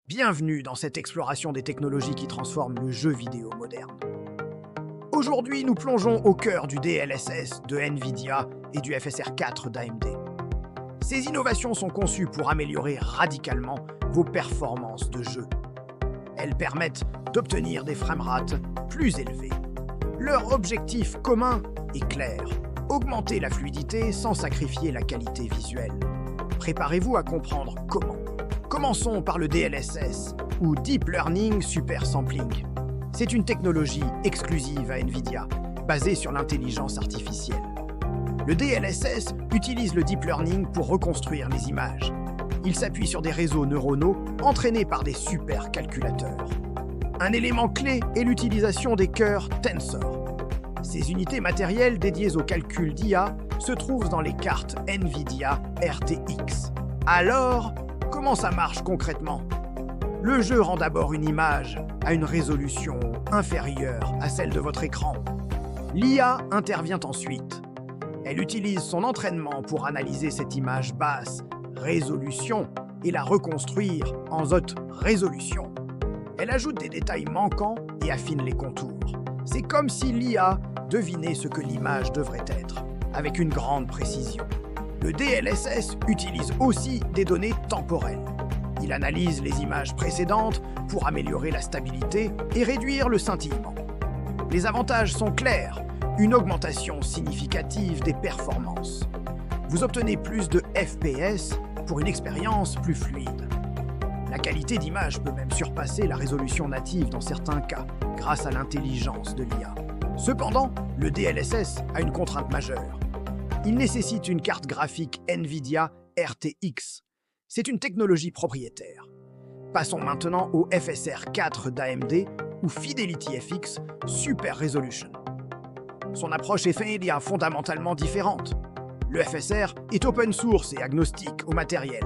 Bienvenue dans cette exploration des technologies qui transforment le jeu vidéo moderne. Aujourd'hui, nous plongeons au cœur du DLSS de NVIDIA et du FSR 4 d'AMD. Ces innovations sont conçues pour améliorer radicalement vos performances de jeu. Elles permettent d'obtenir des framerates plus élevés. Leur objectif commun est clair: augmenter la fluidité sans sacrifier la qualité visuelle. Préparez-vous à comprendre comment. Commençons par le DLSS, ou Deep Learning Super Sampling. C'est une technologie exclusive à NVIDIA, basée sur l'intelligence artificielle. Le DLSS utilise le Deep Learning pour reconstruire les images. Il s'appuie sur des réseaux neuronaux entraînés par des supercalculateurs. Un élément clé est l'utilisation des cœurs Tensor. Ces unités matérielles dédiées au calcul d'IA se trouvent dans les cartes NVIDIA RTX. Alors, comment ça marche concrètement? Le jeu rend d'abord une image à une résolution inférieure à celle de votre écran. L'IA intervient ensuite. Elle utilise son entraînement pour analyser cette image basse résolution et la reconstruire en haute résolution. Elle ajoute des détails manquants et affine les contours. C'est comme si l'IA devinait ce que l'image devrait être, avec une grande précision. Le DLSS utilise aussi des données temporelles. Il analyse les images précédentes pour améliorer la stabilité et réduire le scintillement. Les avantages sont clairs: une augmentation significative des performances. Vous obtenez plus de FPS pour une expérience plus fluide. La qualité d'image peut même surpasser la résolution native dans certains cas, grâce à l'intelligence de l'IA. Cependant, le DLSS a une contrainte majeure. Il nécessite une carte graphique NVIDIA RTX. C'est une technologie propriétaire. Passons maintenant au FSR 4 d'AMD ou Fidelity FX Super Resolution. Son approche est fondamentalement différente. Le FSR est open source et agnostique au matériel.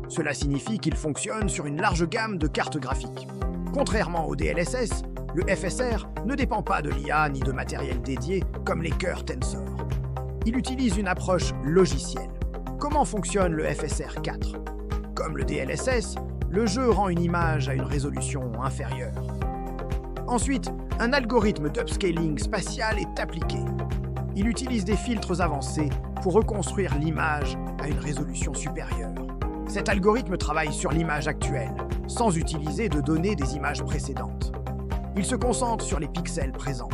Cela signifie qu'il fonctionne sur une large gamme de cartes graphiques. Contrairement au DLSS, le FSR ne dépend pas de l'IA ni de matériel dédié comme les cœurs Tensor. Il utilise une approche logicielle. Comment fonctionne le FSR 4? Comme le DLSS, le jeu rend une image à une résolution inférieure. Ensuite, un algorithme d'upscaling spatial est appliqué. Il utilise des filtres avancés pour reconstruire l'image à une résolution supérieure. Cet algorithme travaille sur l'image actuelle, sans utiliser de données des images précédentes. Il se concentre sur les pixels présents.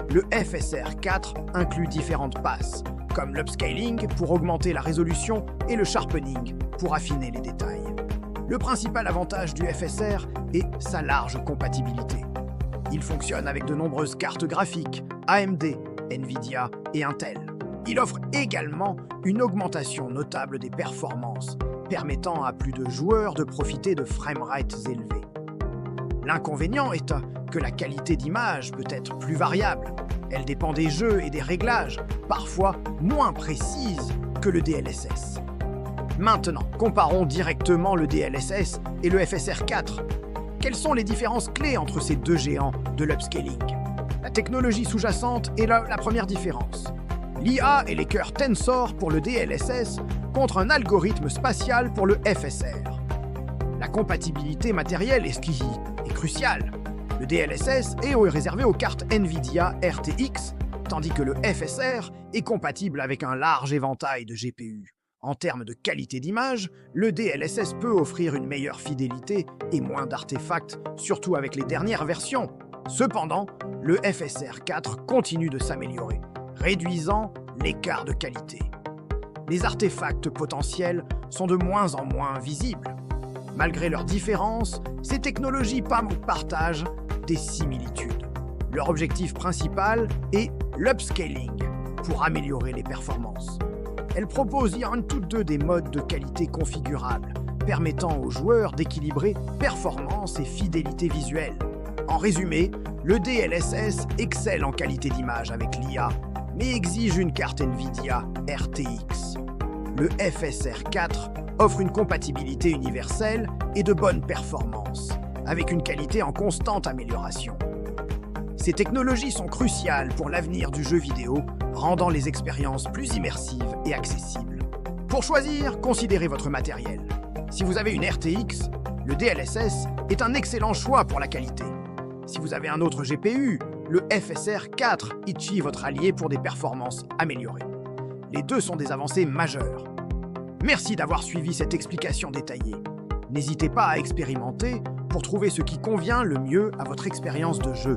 Le FSR 4 inclut différentes passes, comme l'upscaling pour augmenter la résolution et le sharpening pour affiner les détails. Le principal avantage du FSR est sa large compatibilité. Il fonctionne avec de nombreuses cartes graphiques, AMD, NVIDIA et Intel. Il offre également une augmentation notable des performances, permettant à plus de joueurs de profiter de framerates élevés. L'inconvénient est que la qualité d'image peut être plus variable. Elle dépend des jeux et des réglages, parfois moins précises que le DLSS. Maintenant, comparons directement le DLSS et le FSR 4. Quelles sont les différences clés entre ces deux géants de l'upscaling? La technologie sous-jacente est la première différence. L'IA et les cœurs Tensor pour le DLSS contre un algorithme spatial pour le FSR. La compatibilité matérielle est cruciale. Le DLSS est réservé aux cartes NVIDIA RTX, tandis que le FSR est compatible avec un large éventail de GPU. En termes de qualité d'image, le DLSS peut offrir une meilleure fidélité et moins d'artefacts, surtout avec les dernières versions. Cependant, le FSR 4 continue de s'améliorer, réduisant l'écart de qualité. Les artefacts potentiels sont de moins en moins visibles. Malgré leurs différences, ces technologies partagent des similitudes. Leur objectif principal est l'upscaling pour améliorer les performances. Elles proposent toutes deux des modes de qualité configurables, permettant aux joueurs d'équilibrer performance et fidélité visuelle. En résumé, le DLSS excelle en qualité d'image avec l'IA, mais exige une carte NVIDIA RTX. Le FSR 4 offre une compatibilité universelle et de bonnes performances, avec une qualité en constante amélioration. Ces technologies sont cruciales pour l'avenir du jeu vidéo, rendant les expériences plus immersives et accessibles. Pour choisir, considérez votre matériel. Si vous avez une RTX, Le DLSS est un excellent choix pour la qualité. Si vous avez un autre GPU, le FSR 4 Ichi votre allié pour des performances améliorées. Les deux sont des avancées majeures. Merci d'avoir suivi cette explication détaillée. N'hésitez pas à expérimenter pour trouver ce qui convient le mieux à votre expérience de jeu.